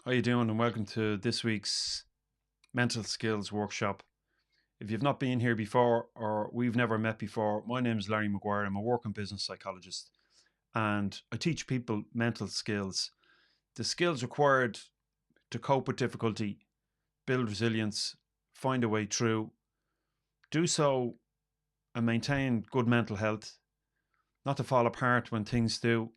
How you doing? And welcome to this week's mental skills workshop. If you've not been here before or we've never met before, my name is Larry McGuire. I'm a working business psychologist and I teach people mental skills. The skills required to cope with difficulty, build resilience, find a way through, do so and maintain good mental health, not to fall apart when things do,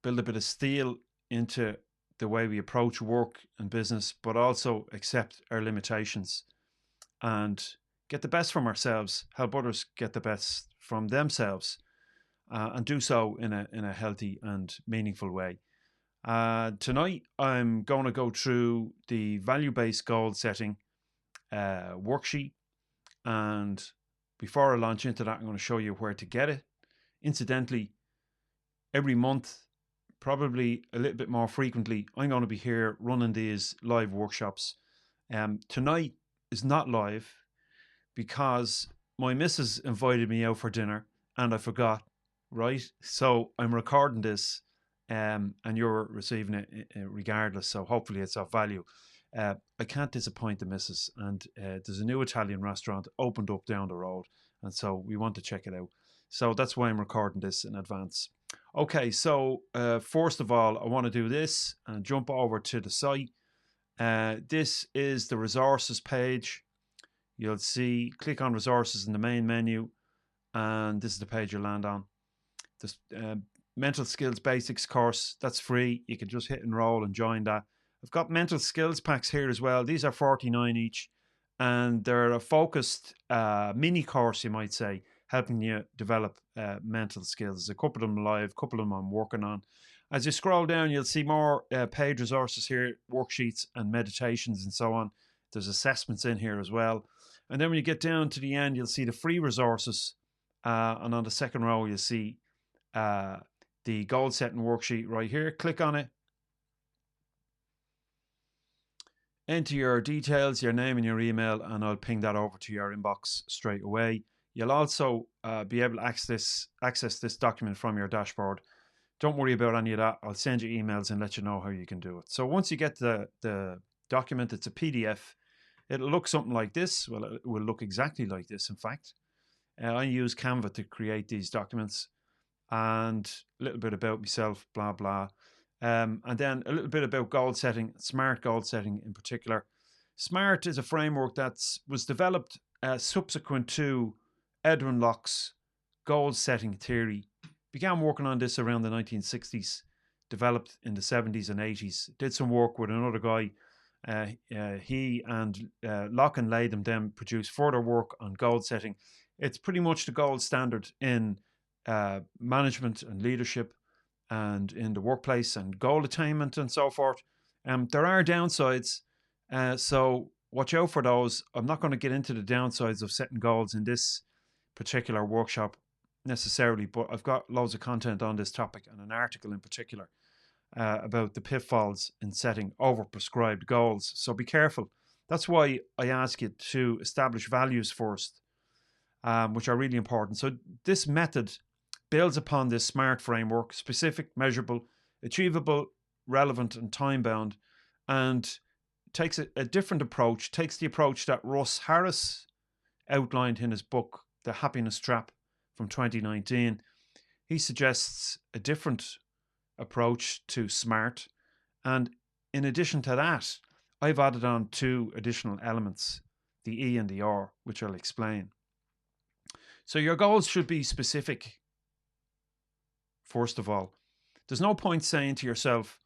build a bit of steel into the way we approach work and business, but also accept our limitations and get the best from ourselves, help others get the best from themselves, and do so in a healthy and meaningful way. Tonight, I'm going to go through the value based goal setting worksheet. And before I launch into that, I'm going to show you where to get it. Incidentally, every month, probably a little bit more frequently, I'm going to be here running these live workshops. Tonight is not live because my missus invited me out for dinner and I forgot, right? So I'm recording this and you're receiving it regardless. So hopefully it's of value. I can't disappoint the missus, and there's a new Italian restaurant opened up down the road, and so we want to check it out. So that's why I'm recording this in advance. Okay, so first of all, I want to do this and jump over to the site. This is the resources page. You'll see, click on resources in the main menu, and this is the page you'll land on. This mental skills basics course, that's free. You can just hit enroll and join that. I've got mental skills packs here as well. These are 49 each, and they're a focused mini course, you might say, helping you develop mental skills. There's a couple of them live, a couple of them I'm working on. As you scroll down, you'll see more paid resources here, worksheets and meditations and so on. There's assessments in here as well. And then when you get down to the end, you'll see the free resources. And on the second row, you'll see the goal setting worksheet right here. Click on it. Enter your details, your name and your email, and I'll ping that over to your inbox straight away. You'll also be able to access this document from your dashboard. Don't worry about any of that. I'll send you emails and let you know how you can do it. So once you get the document, it's a PDF. It'll look something like this. Well, it will look exactly like this, in fact. I use Canva to create these documents, and a little bit about myself, blah, blah. And then a little bit about goal setting, SMART goal setting in particular. SMART is a framework that was developed subsequent to Edwin Locke's goal setting theory. Began working on this around the 1960s, developed in the 70s and 80s. Did some work with another guy. He and Locke and Latham then produced further work on goal setting. It's pretty much the gold standard in management and leadership and in the workplace and goal attainment and so forth. There are downsides, so watch out for those. I'm not going to get into the downsides of setting goals in this particular workshop necessarily, but I've got loads of content on this topic and an article in particular about the pitfalls in setting overprescribed goals. So be careful. That's why I ask you to establish values first, which are really important. So this method builds upon this SMART framework: specific, measurable, achievable, relevant, and time bound, and takes a different approach, takes the approach that Russ Harris outlined in his book, The Happiness Trap from 2019. He suggests a different approach to SMART. And in addition to that, I've added on two additional elements, the E and the R, which I'll explain. So your goals should be specific. First of all, there's no point saying to yourself,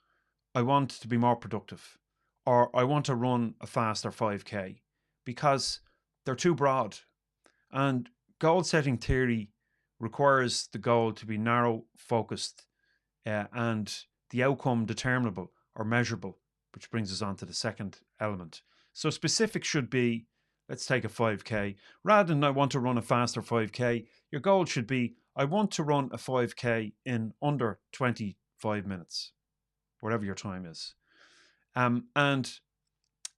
I want to be more productive, or I want to run a faster 5K, because they're too broad. And goal setting theory requires the goal to be narrow, focused, and the outcome determinable or measurable, which brings us on to the second element. So specific should be, let's take a 5K. Rather than I want to run a faster 5K, your goal should be, I want to run a 5K in under 25 minutes, whatever your time is. And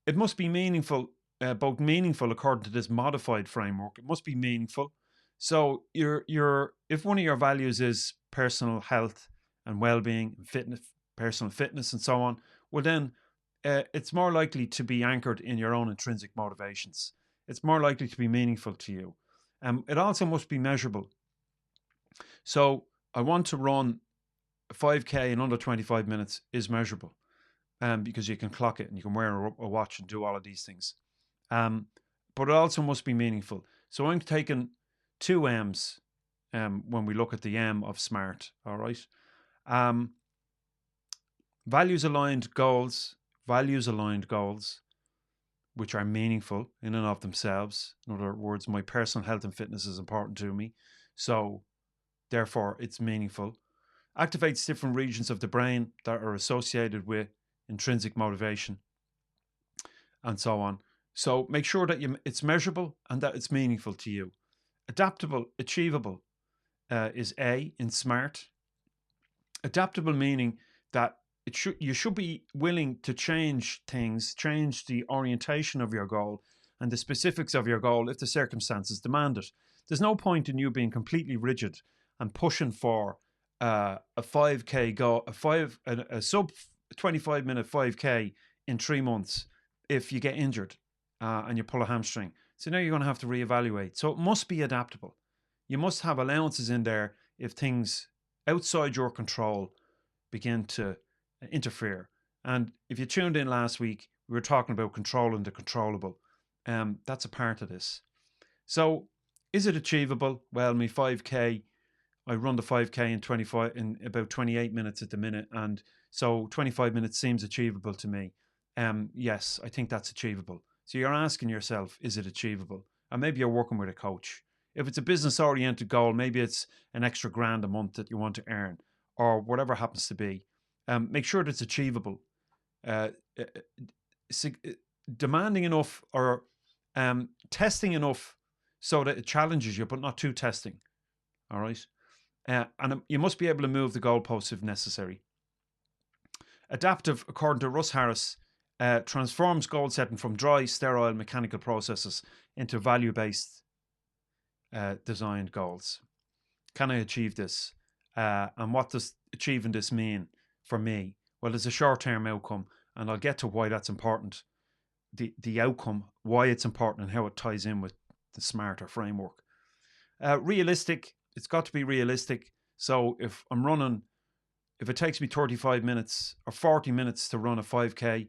it must be meaningful, both meaningful according to this modified framework. It must be meaningful. So if one of your values is personal health and well-being, fitness, personal fitness, and so on, well then it's more likely to be anchored in your own intrinsic motivations. It's more likely to be meaningful to you. It also must be measurable. So I want to run a 5K in under 25 minutes is measurable, because you can clock it and you can wear a watch and do all of these things. But it also must be meaningful. So I'm taking two M's when we look at the M of SMART, all right? Values-aligned goals, which are meaningful in and of themselves. In other words, my personal health and fitness is important to me. So therefore, it's meaningful. Activates different regions of the brain that are associated with intrinsic motivation and so on. So make sure that it's measurable and that it's meaningful to you. Adaptable, achievable is A in SMART. Adaptable meaning that you should be willing to change things, change the orientation of your goal and the specifics of your goal if the circumstances demand it. There's no point in you being completely rigid and pushing for a 5K goal, a sub 25 minute 5K in 3 months if you get injured and you pull a hamstring. So now you're going to have to reevaluate. So it must be adaptable. You must have allowances in there if things outside your control begin to interfere. And if you tuned in last week, we were talking about controlling the controllable. That's a part of this. So is it achievable? Well, my 5K, I run the 5K in about 28 minutes at the minute. And so 25 minutes seems achievable to me. Yes, I think that's achievable. So you're asking yourself, is it achievable? And maybe you're working with a coach. If it's a business-oriented goal, maybe it's an extra grand a month that you want to earn or whatever happens to be. Make sure that it's achievable. Demanding enough or testing enough so that it challenges you, but not too testing. All right? And you must be able to move the goalposts if necessary. Adaptive, according to Russ Harris, transforms goal setting from dry, sterile, mechanical processes into value-based designed goals. Can I achieve this? And what does achieving this mean for me? Well, there's a short-term outcome, and I'll get to why that's important. The outcome, why it's important, and how it ties in with the SMARTer framework. Realistic, it's got to be realistic. So if it takes me 35 minutes or 40 minutes to run a 5K,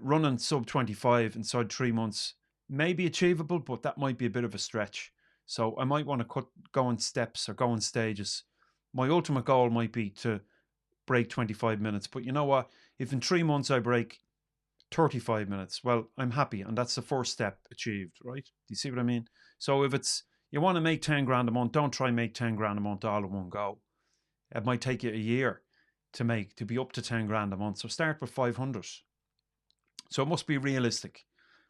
running sub 25 inside 3 months may be achievable, but that might be a bit of a stretch. So I might want to go in steps or go in stages. My ultimate goal might be to break 25 minutes. But you know what? If in 3 months I break 35 minutes, well, I'm happy. And that's the first step achieved, right? Do you see what I mean? So if you want to make 10 grand a month, don't try and make 10 grand a month all in one go. It might take you a year to be up to 10 grand a month. So start with 500. So it must be realistic.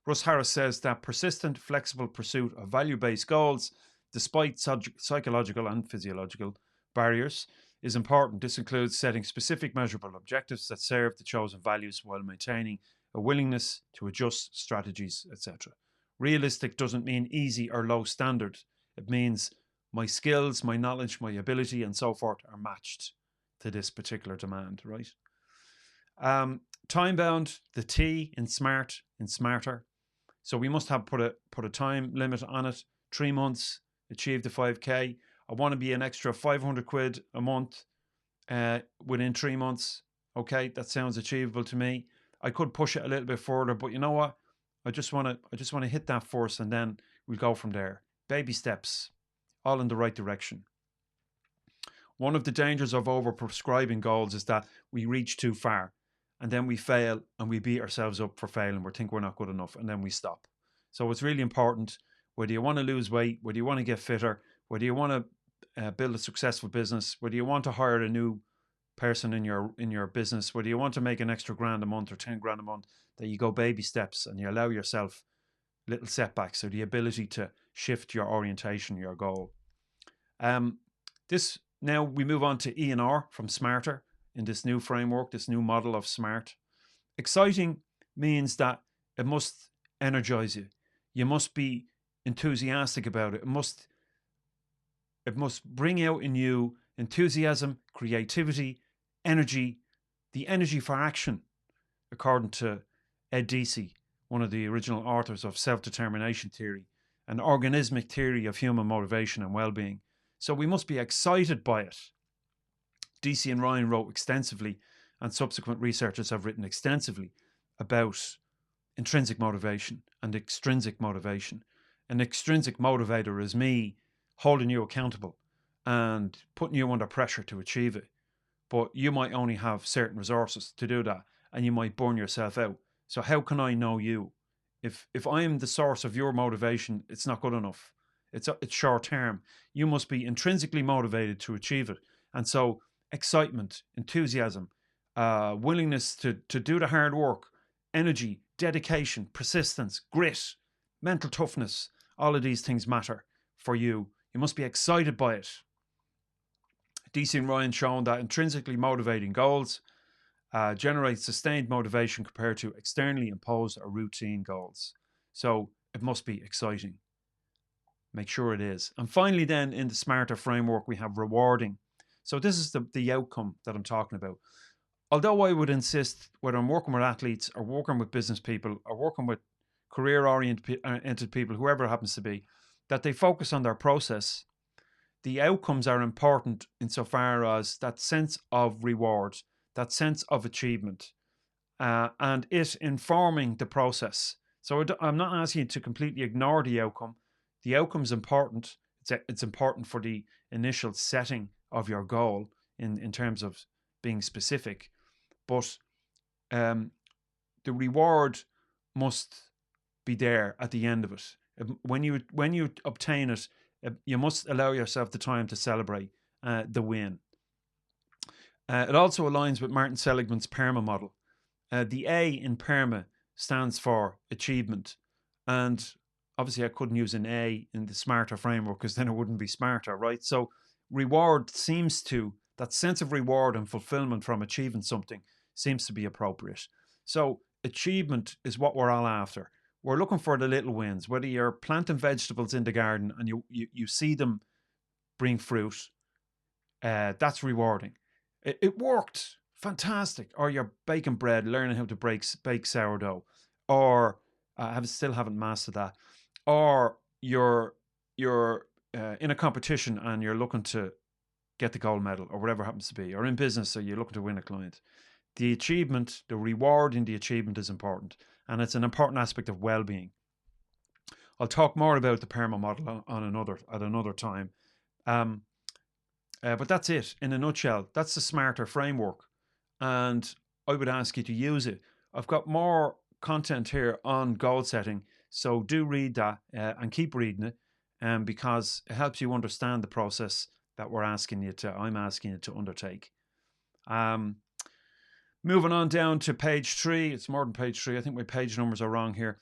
Russ Harris says that persistent, flexible pursuit of value-based goals, despite psychological and physiological barriers, is important. This includes setting specific measurable objectives that serve the chosen values while maintaining a willingness to adjust strategies, etc. Realistic doesn't mean easy or low standard. It means my skills, my knowledge, my ability, and so forth are matched to this particular demand, right? Time bound, the T in SMART, in SMARTer. So we must have put a time limit on it. 3 months, achieve the 5K. I want to be an extra 500 quid a month within 3 months. Okay, that sounds achievable to me. I could push it a little bit further, but you know what? I just want to hit that first, and then we'll go from there. Baby steps, all in the right direction. One of the dangers of over-prescribing goals is that we reach too far, and then we fail, and we beat ourselves up for failing. We think we're not good enough, and then we stop. So it's really important, whether you want to lose weight, whether you want to get fitter, whether you want to build a successful business, whether you want to hire a new person in your business, whether you want to make an extra grand a month or 10 grand a month, that you go baby steps and you allow yourself little setbacks, so the ability to shift your orientation, your goal. Now we move on to E&R from SMARTer in this new framework, this new model of SMART. Exciting means that it must energize you. You must be enthusiastic about it. It must bring out in you enthusiasm, creativity, energy, the energy for action. according to Ed Deci, one of the original authors of self-determination theory, an organismic theory of human motivation and well-being. So we must be excited by it. Deci and Ryan wrote extensively, and subsequent researchers have written extensively about intrinsic motivation and extrinsic motivation. An extrinsic motivator is me holding you accountable and putting you under pressure to achieve it. But you might only have certain resources to do that, and you might burn yourself out. So how can I know you? If I am the source of your motivation, it's not good enough. It's short term. You must be intrinsically motivated to achieve it. And so excitement, enthusiasm, willingness to do the hard work, energy, dedication, persistence, grit, mental toughness, all of these things matter for you. You must be excited by it. Deci and Ryan shown that intrinsically motivating goals generate sustained motivation compared to externally imposed or routine goals. So it must be exciting. Make sure it is. And finally, then, in the SMARTER framework, we have rewarding. So this is the outcome that I'm talking about. Although I would insist, whether I'm working with athletes or working with business people or working with career-oriented people, whoever it happens to be, that they focus on their process. The outcomes are important insofar as that sense of reward, that sense of achievement, and it informing the process. So I'm not asking you to completely ignore the outcome. The outcome is important. It's important for the initial setting of your goal in terms of being specific. But the reward must be there at the end of it. When you obtain it, you must allow yourself the time to celebrate the win. It also aligns with Martin Seligman's PERMA model. The A in PERMA stands for achievement. And obviously I couldn't use an A in the SMARTER framework because then it wouldn't be smarter, right? So reward seems to, that sense of reward and fulfillment from achieving something seems to be appropriate. So achievement is what we're all after. We're looking for the little wins, whether you're planting vegetables in the garden and you see them bring fruit, that's rewarding. It worked, fantastic. Or you're baking bread, learning how to bake sourdough, or still haven't mastered that. Or you're in a competition and you're looking to get the gold medal or whatever happens to be, or in business, so you're looking to win a client. The achievement, the reward in the achievement is important, and it's an important aspect of well-being. I'll talk more about the PERMA model at another time. But that's it in a nutshell. That's the SMARTER framework, and I would ask you to use it. I've got more content here on goal setting, so do read that and keep reading it, because it helps you understand the process that I'm asking you to undertake. Moving on down to page 3. It's more than page 3. I think my page numbers are wrong here.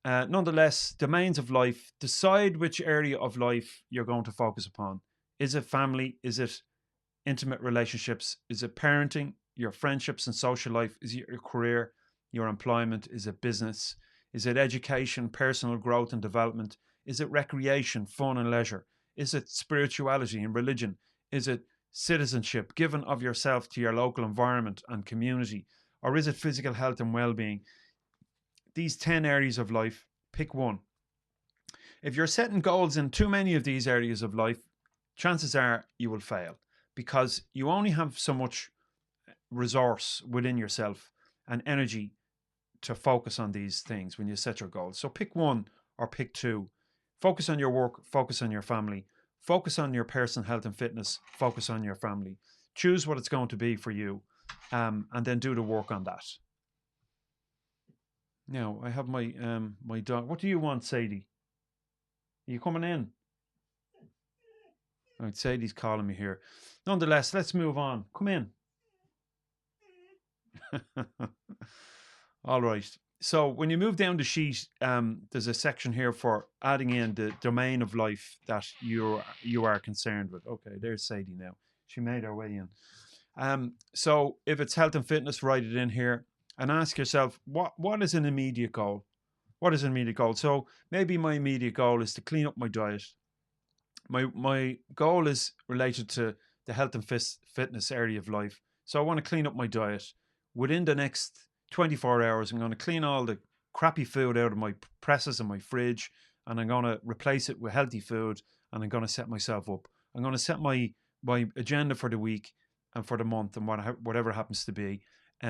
Nonetheless, domains of life. Decide which area of life you're going to focus upon. Is it family? Is it intimate relationships? Is it parenting? Your friendships and social life? Is it your career? Your employment? Is it business? Is it education, personal growth and development? Is it recreation, fun and leisure? Is it spirituality and religion? Is it citizenship, given of yourself to your local environment and community? Or is it physical health and well-being? These 10 areas of life, pick one. If you're setting goals in too many of these areas of life, chances are you will fail, because you only have so much resource within yourself and energy to focus on these things when you set your goals. So pick one or pick two. Focus on your work, focus on your family, focus on your personal health and fitness, focus on your family. Choose what it's going to be for you, and then do the work on that. Now, I have my my dog. What do you want, Sadie? Are you coming in? All right, Sadie's calling me here. Nonetheless, let's move on. Come in. All right. So when you move down the sheet, there's a section here for adding in the domain of life that you are concerned with. Okay, there's Sadie now. She made her way in. So if it's health and fitness, write it in here and ask yourself, what is an immediate goal? What is an immediate goal? So maybe my immediate goal is to clean up my diet. My goal is related to the health and fitness area of life. So I want to clean up my diet. Within the next 24 hours, I'm going to clean all the crappy food out of my presses and my fridge, and I'm going to replace it with healthy food, and I'm going to set myself up. I'm going to set my agenda for the week and for the month and whatever happens to be.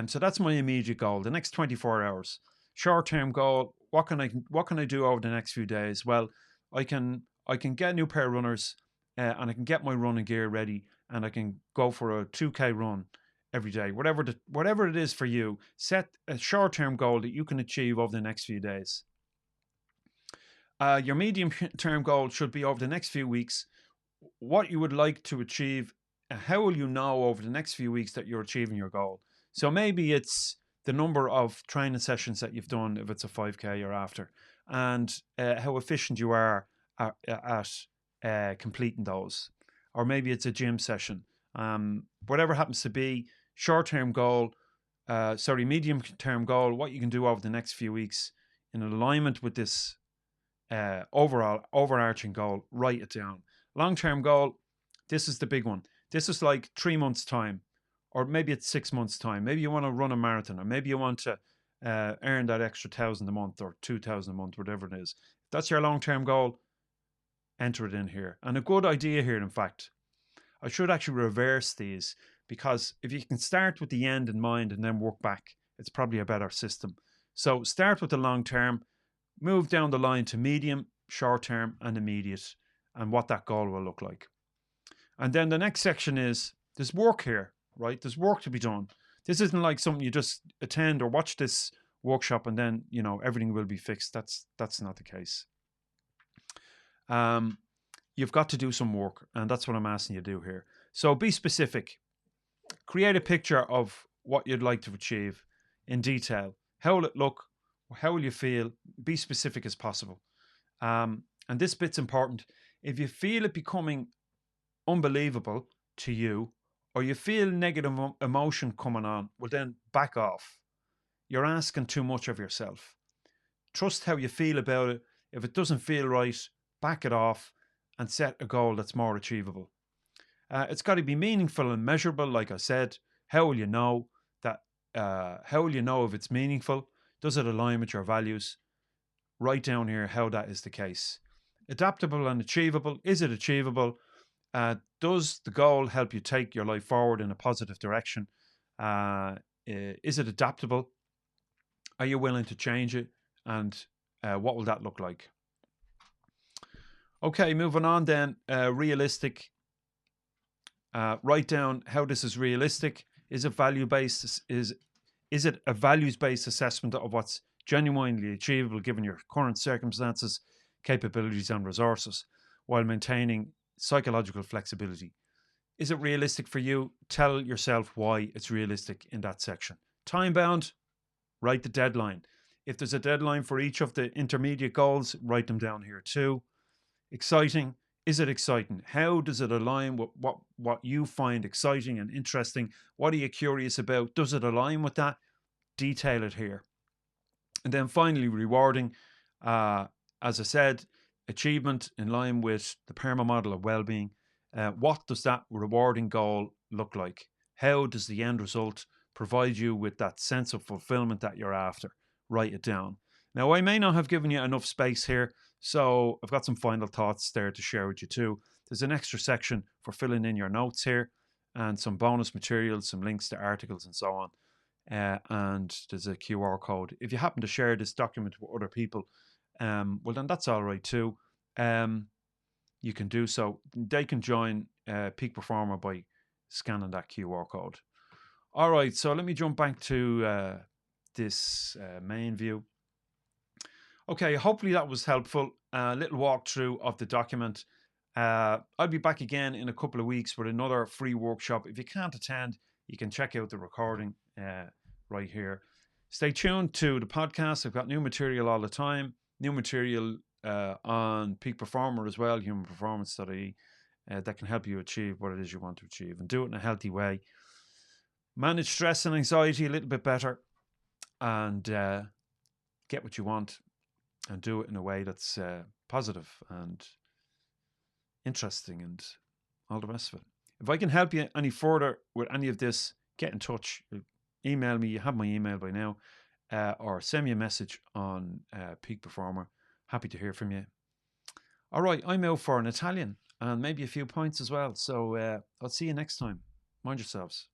So that's my immediate goal, the next 24 hours. Short-term goal, what can I do over the next few days? Well, I can get a new pair of runners, and I can get my running gear ready, and I can go for a 2K run every day. Whatever it is for you, set a short-term goal that you can achieve over the next few days. Your medium-term goal should be over the next few weeks, what you would like to achieve. How will you know over the next few weeks that you're achieving your goal? So maybe it's the number of training sessions that you've done, if it's a 5K or after, and how efficient you are at completing those. Or maybe it's a gym session. Whatever happens to be, short-term goal, medium-term goal, what you can do over the next few weeks in alignment with this overall overarching goal, write it down. Long-term goal, this is the big one. This is like 3 months' time, or maybe it's 6 months' time. Maybe you want to run a marathon, or maybe you want to earn that extra 1,000 a month or 2,000 a month, whatever it is. If that's your long-term goal, enter it in here. And a good idea here, in fact, I should actually reverse these, because if you can start with the end in mind and then work back, it's probably a better system. So start with the long term, move down the line to medium, short term, and immediate, and what that goal will look like. And then the next section is, there's work here, right? There's work to be done. This isn't like something you just attend or watch this workshop and then, everything will be fixed. That's not the case. You've got to do some work, and that's what I'm asking you to do here. So be specific. Create a picture of what you'd like to achieve in detail. How will it look? How will you feel? Be specific as possible. And this bit's important. If you feel it becoming unbelievable to you, or you feel negative emotion coming on, well then back off. You're asking too much of yourself. Trust how you feel about it. If it doesn't feel right, back it off and set a goal that's more achievable. It's got to be meaningful and measurable, like I said. How will you know that? How will you know if it's meaningful? Does it align with your values? Write down here how that is the case. Adaptable and achievable. Is it achievable? Does the goal help you take your life forward in a positive direction? Is it adaptable? Are you willing to change it? And what will that look like? Okay, moving on then. Realistic. Write down how this is realistic. Is it value-based? Is it a values-based assessment of what's genuinely achievable given your current circumstances, capabilities, and resources, while maintaining psychological flexibility? Is it realistic for you? Tell yourself why it's realistic in that section. Time bound, write the deadline. If there's a deadline for each of the intermediate goals, write them down here too. Exciting. Is it exciting? How does it align with what you find exciting and interesting? What are you curious about? Does it align with that? Detail it here. And then finally, rewarding. As I said, achievement in line with the PERMA model of well-being. What does that rewarding goal look like? How does the end result provide you with that sense of fulfillment that you're after? Write it down. Now, I may not have given you enough space here, so I've got some final thoughts there to share with you too. There's an extra section for filling in your notes here, and some bonus materials, some links to articles and so on. And there's a QR code. If you happen to share this document with other people, well then that's all right too. You can do so. They can join Peak Performer by scanning that QR code. All right, so let me jump back to this main view. Okay, hopefully that was helpful. A little walkthrough of the document. I'll be back again in a couple of weeks with another free workshop. If you can't attend, you can check out the recording right here. Stay tuned to the podcast. I've got new material all the time. New material on Peak Performer as well, humanperformance.ie, that can help you achieve what it is you want to achieve and do it in a healthy way. Manage stress and anxiety a little bit better, and get what you want, and do it in a way that's positive and interesting and all the rest of it. If I can help you any further with any of this, get in touch. email me. You have my email by now. Or send me a message on Peak Performer. Happy to hear from you. All right, I'm out for an Italian and maybe a few pints as well. So I'll see you next time. Mind yourselves.